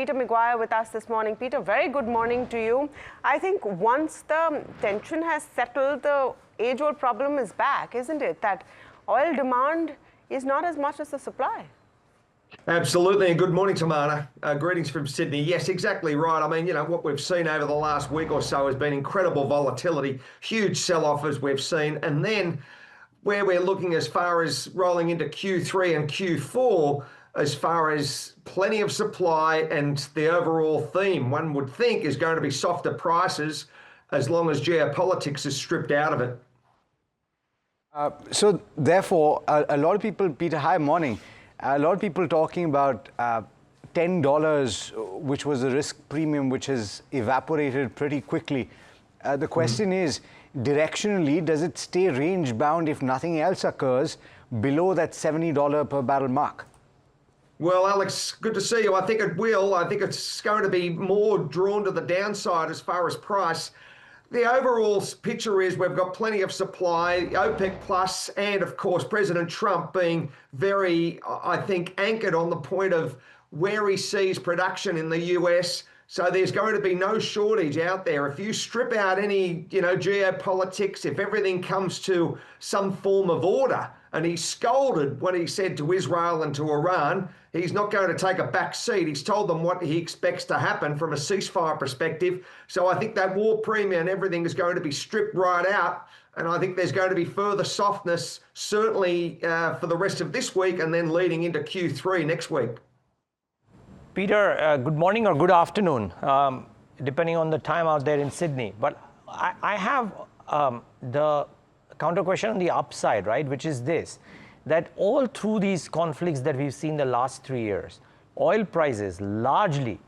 Peter McGuire with us this morning. Peter, very good morning to you. I think once the tension has settled, the age-old problem is back, isn't it? That oil demand is not as much as the supply. Absolutely, and good morning, Tamana. Greetings from Sydney. Yes, exactly right. I mean, what we've seen over the last week or so has been incredible volatility, huge sell-off as we've seen, and then where we're looking as far as rolling into Q3 and Q4, as far as plenty of supply and the overall theme, one would think is going to be softer prices as long as geopolitics is stripped out of it. So therefore, a lot of people, Peter, hi, morning. A lot of people talking about $10, which was a risk premium, which has evaporated pretty quickly. The question is, directionally, does it stay range bound if nothing else occurs below that $70 per barrel mark? Well, Alex, good to see you. I think it will. I think it's going to be more drawn to the downside as far as price. The overall picture is we've got plenty of supply, OPEC Plus, and of course, President Trump being very, I think, anchored on the point of where he sees production in the US. So there's going to be no shortage out there. If you strip out any, geopolitics, if everything comes to some form of order, and he scolded what he said to Israel and to Iran, he's not going to take a back seat. He's told them what he expects to happen from a ceasefire perspective. So I think that war premium and everything is going to be stripped right out. And I think there's going to be further softness, certainly for the rest of this week and then leading into Q3 next week. Peter, good morning or good afternoon, depending on the time out there in Sydney. But I have the counter question on the upside, right, which is this, that all through these conflicts that we've seen the last 3 years, oil prices largely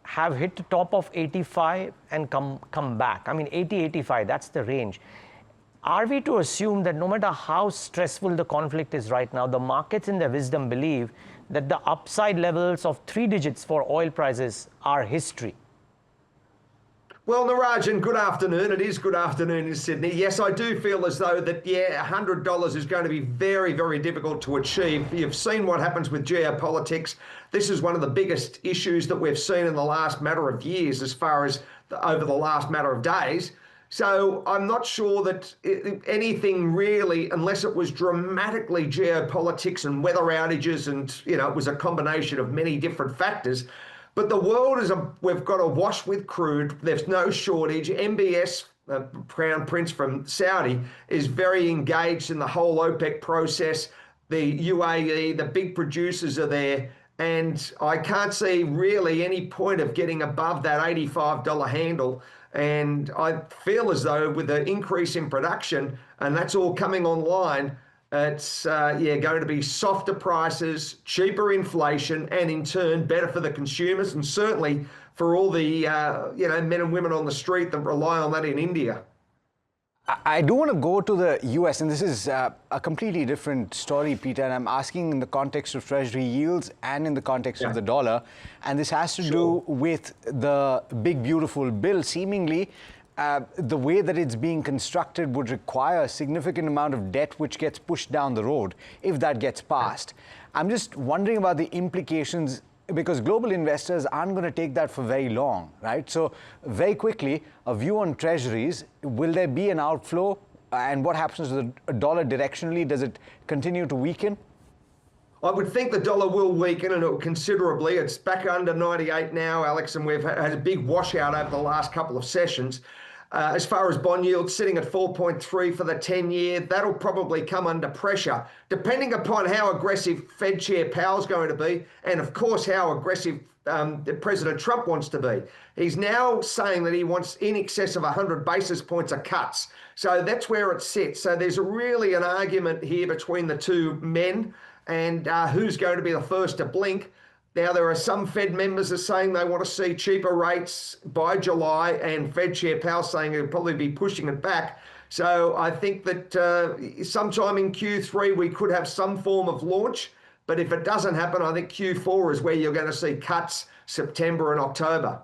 have hit the top of 85 and come back. I mean, 80, 85, that's the range. Are we to assume that no matter how stressful the conflict is right now, the markets in their wisdom believe that the upside levels of 3 digits for oil prices are history? Well, Narajan, good afternoon. It is good afternoon in Sydney. Yes, I do feel as though that, $100 is going to be very, very difficult to achieve. You've seen what happens with geopolitics. This is one of the biggest issues that we've seen in the last matter of years as far as over the last matter of days. So I'm not sure that anything really, unless it was dramatically geopolitics and weather outages and, it was a combination of many different factors. But the world we've got awash with crude. There's no shortage. MBS, Crown Prince from Saudi, is very engaged in the whole OPEC process. The UAE, the big producers are there. And I can't see really any point of getting above that $85 handle. And I feel as though with the increase in production, and that's all coming online, it's going to be softer prices, cheaper inflation, and in turn better for the consumers, and certainly for all the men and women on the street that rely on that in India. I do want to go to the US, and this is a completely different story, Peter, and I'm asking in the context of Treasury yields and in the context of the dollar, and this has to do with the big beautiful bill. Seemingly the way that it's being constructed would require a significant amount of debt which gets pushed down the road if that gets passed. I'm just wondering about the implications, because global investors aren't going to take that for very long, right? So very quickly, a view on treasuries, will there be an outflow? And what happens to the dollar directionally? Does it continue to weaken? I would think the dollar will weaken, and it will considerably. It's back under 98 now, Alex, and we've had a big washout over the last couple of sessions. As far as bond yields sitting at 4.3 for the 10-year, that'll probably come under pressure, depending upon how aggressive Fed Chair Powell's going to be, and of course how aggressive President Trump wants to be. He's now saying that he wants in excess of 100 basis points of cuts. So that's where it sits. So there's really an argument here between the two men and who's going to be the first to blink. Now, there are some Fed members that are saying they want to see cheaper rates by July, and Fed Chair Powell saying he'll probably be pushing it back. So I think that sometime in Q3 we could have some form of launch. But if it doesn't happen, I think Q4 is where you're going to see cuts, September and October.